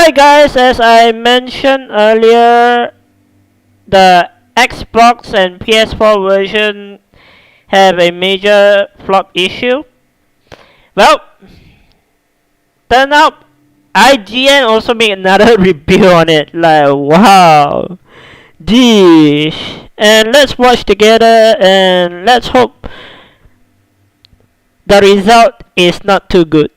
Alright guys, as I mentioned earlier, the Xbox and PS4 version have a major flop issue. Well, turn out IGN also made another review on it. Like, wow, geez. And let's watch together and let's hope the result is not too good.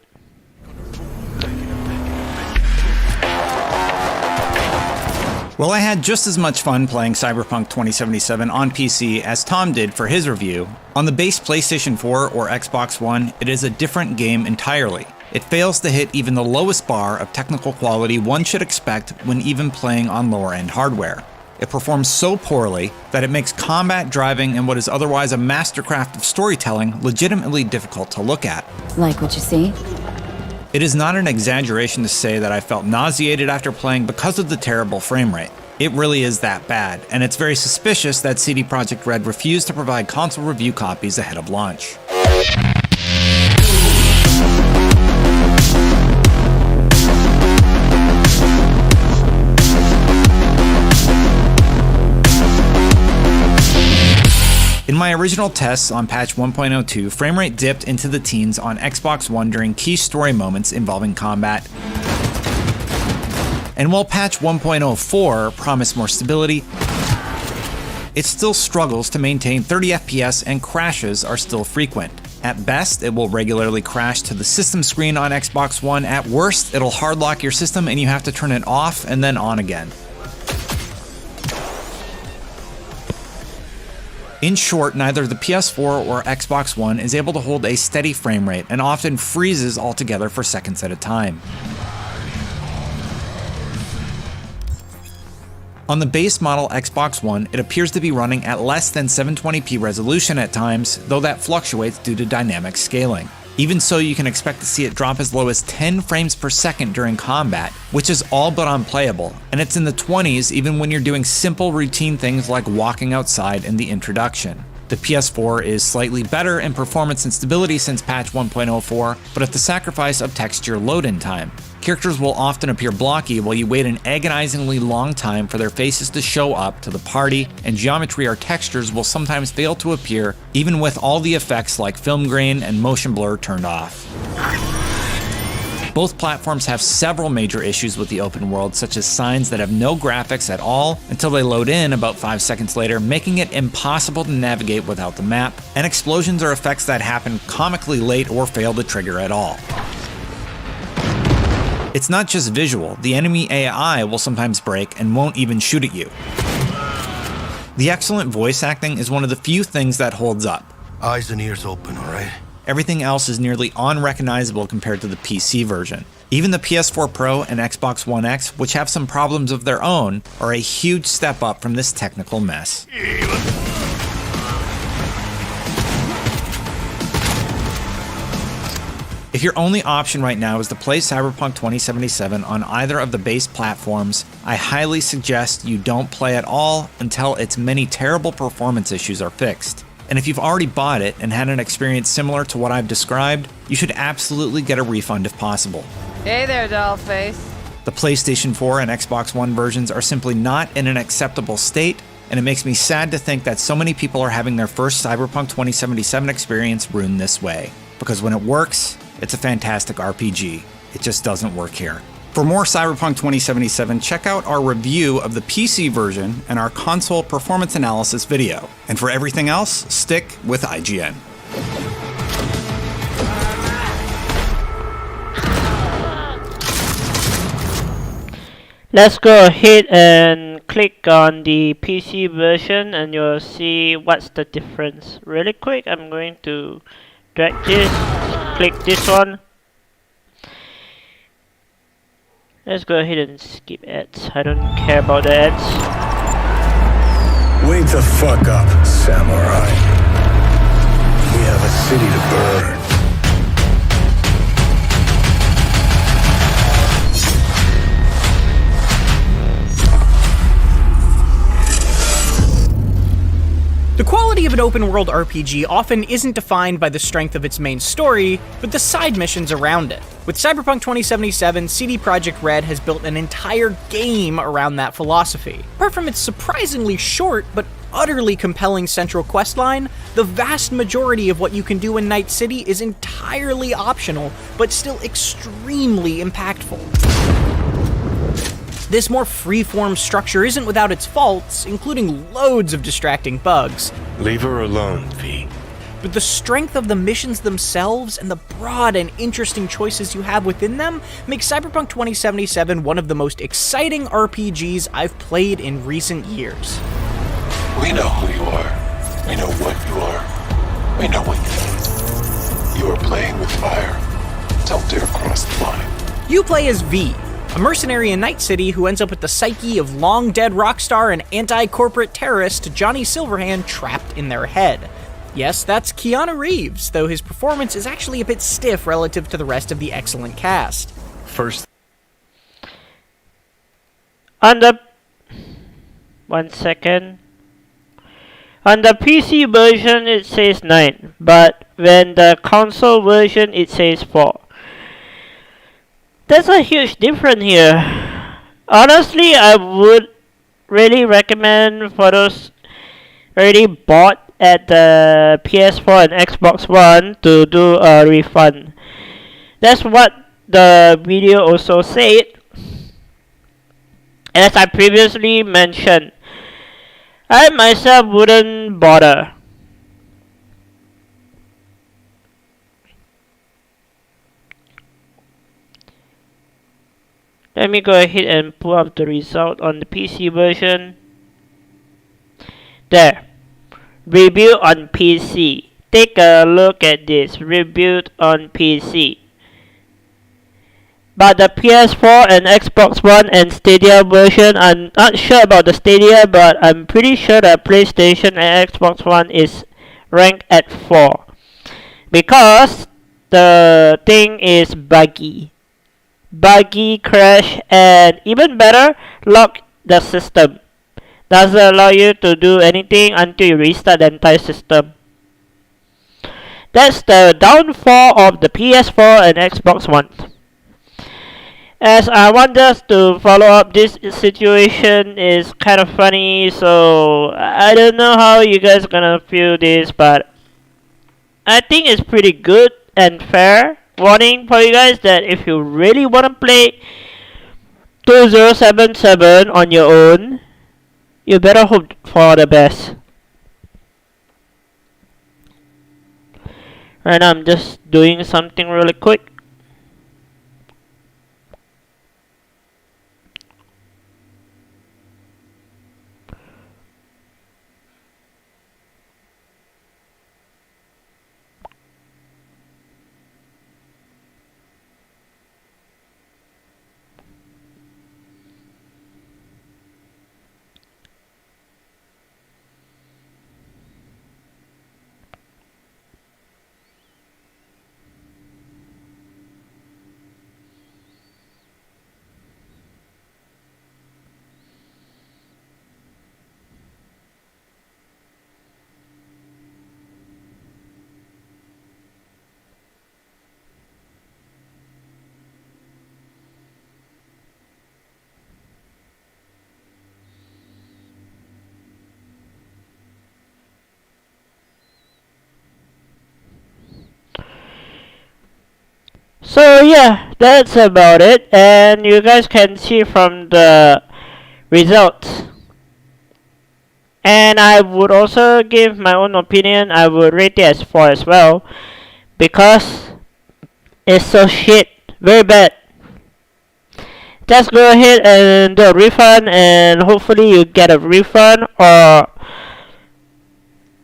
Well, I had just as much fun playing Cyberpunk 2077 on PC as Tom did for his review. On the base PlayStation 4 or Xbox One, it is a different game entirely. It fails to hit even the lowest bar of technical quality one should expect when even playing on lower-end hardware. It performs so poorly that it makes combat, driving, and what is otherwise a mastercraft of storytelling legitimately difficult to look at. Like what you see? It is not an exaggeration to say that I felt nauseated after playing because of the terrible frame rate. It really is that bad, and it's very suspicious that CD Projekt Red refused to provide console review copies ahead of launch. In my original tests on patch 1.02, framerate dipped into the teens on Xbox One during key story moments involving combat. And while patch 1.04 promised more stability, it still struggles to maintain 30 FPS and crashes are still frequent. At best, it will regularly crash to the system screen on Xbox One. At worst, it'll hardlock your system and you have to turn it off and then on again. In short, neither the PS4 or Xbox One is able to hold a steady frame rate and often freezes altogether for seconds at a time. On the base model Xbox One, it appears to be running at less than 720p resolution at times, though that fluctuates due to dynamic scaling. Even so, you can expect to see it drop as low as 10 frames per second during combat, which is all but unplayable, and it's in the 20s even when you're doing simple routine things like walking outside in the introduction. The PS4 is slightly better in performance and stability since patch 1.04, but at the sacrifice of texture load-in time. Characters will often appear blocky while you wait an agonizingly long time for their faces to show up to the party, and geometry or textures will sometimes fail to appear even with all the effects like film grain and motion blur turned off. Both platforms have several major issues with the open world, such as signs that have no graphics at all until they load in about 5 seconds later, making it impossible to navigate without the map, and explosions or effects that happen comically late or fail to trigger at all. It's not just visual, the enemy AI will sometimes break and won't even shoot at you. The excellent voice acting is one of the few things that holds up. Eyes and ears open, alright? Everything else is nearly unrecognizable compared to the PC version. Even the PS4 Pro and Xbox One X, which have some problems of their own, are a huge step up from this technical mess. If your only option right now is to play Cyberpunk 2077 on either of the base platforms, I highly suggest you don't play at all until its many terrible performance issues are fixed. And if you've already bought it and had an experience similar to what I've described, you should absolutely get a refund if possible. Hey there, dollface. The PlayStation 4 and Xbox One versions are simply not in an acceptable state, and it makes me sad to think that so many people are having their first Cyberpunk 2077 experience ruined this way. Because when it works, it's a fantastic RPG. It just doesn't work here. For more Cyberpunk 2077, check out our review of the PC version and our console performance analysis video. And for everything else, stick with IGN. Let's go ahead and click on the PC version and you'll see what's the difference. Really quick, I'm going to drag this, click this one. Let's go ahead and skip ads. I don't care about the ads. Wake the fuck up, samurai. We have a city to burn. The quality of an open-world RPG often isn't defined by the strength of its main story, but the side missions around it. With Cyberpunk 2077, CD Projekt Red has built an entire game around that philosophy. Apart from its surprisingly short but utterly compelling central questline, the vast majority of what you can do in Night City is entirely optional, but still extremely impactful. This more free-form structure isn't without its faults, including loads of distracting bugs. Leave her alone, V. But the strength of the missions themselves and the broad and interesting choices you have within them make Cyberpunk 2077 one of the most exciting RPGs I've played in recent years. We know who you are. We know what you are. We know what you need. You are playing with fire. Don't dare cross the line. You play as V, a mercenary in Night City who ends up with the psyche of long-dead rock star and anti-corporate terrorist Johnny Silverhand trapped in their head. Yes, that's Keanu Reeves, though his performance is actually a bit stiff relative to the rest of the excellent cast. First, On the 1 second. On the PC version it says 9, but when the console version it says 4. There's a huge difference here. Honestly, I would really recommend for those already bought at the PS4 and Xbox One to do a refund. That's what the video also said. As I previously mentioned, I myself wouldn't bother. Let me go ahead and pull up the result on the PC version. There. Review on PC. Take a look at this. Review on PC. But the PS4 and Xbox One and Stadia version, I'm not sure about the Stadia, but I'm pretty sure that PlayStation and Xbox One is ranked at 4. Because the thing is buggy. Buggy, crash, and even better, lock the system. Doesn't allow you to do anything until you restart the entire system. That's the downfall of the PS4 and Xbox One. As I want us to follow up, this situation is kind of funny, so I don't know how you guys are gonna feel this, but I think it's pretty good and fair warning for you guys that if you really want to play 2077 on your own, you better hope for the best. Right now I'm just doing something really quick. So yeah, that's about it, and you guys can see from the results. And I would also give my own opinion. I would rate it as 4 as well, because it's so shit, very bad. Just go ahead and do a refund, and hopefully you get a refund, or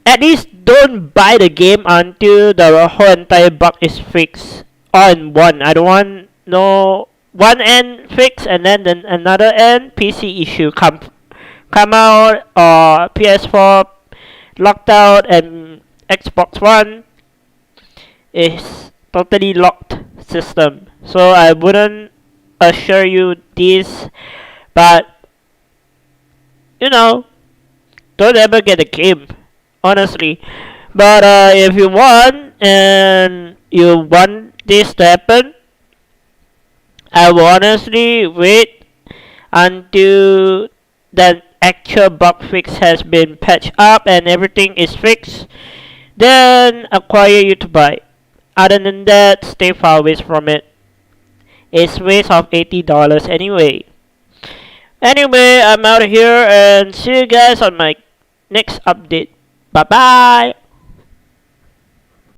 at least don't buy the game until the whole entire bug is fixed all in one. I don't want no one end fix and then another end PC issue come out, or PS4 locked out and Xbox One is totally locked system. So I wouldn't assure you this, but you know, don't ever get a game, honestly. But if you want and you want this to happen, I will honestly wait until the actual bug fix has been patched up and everything is fixed, then acquire you to buy. Other than that, stay far away from it. It's waste of $80 anyway. Anyway, I'm out of here and see you guys on my next update. Bye bye.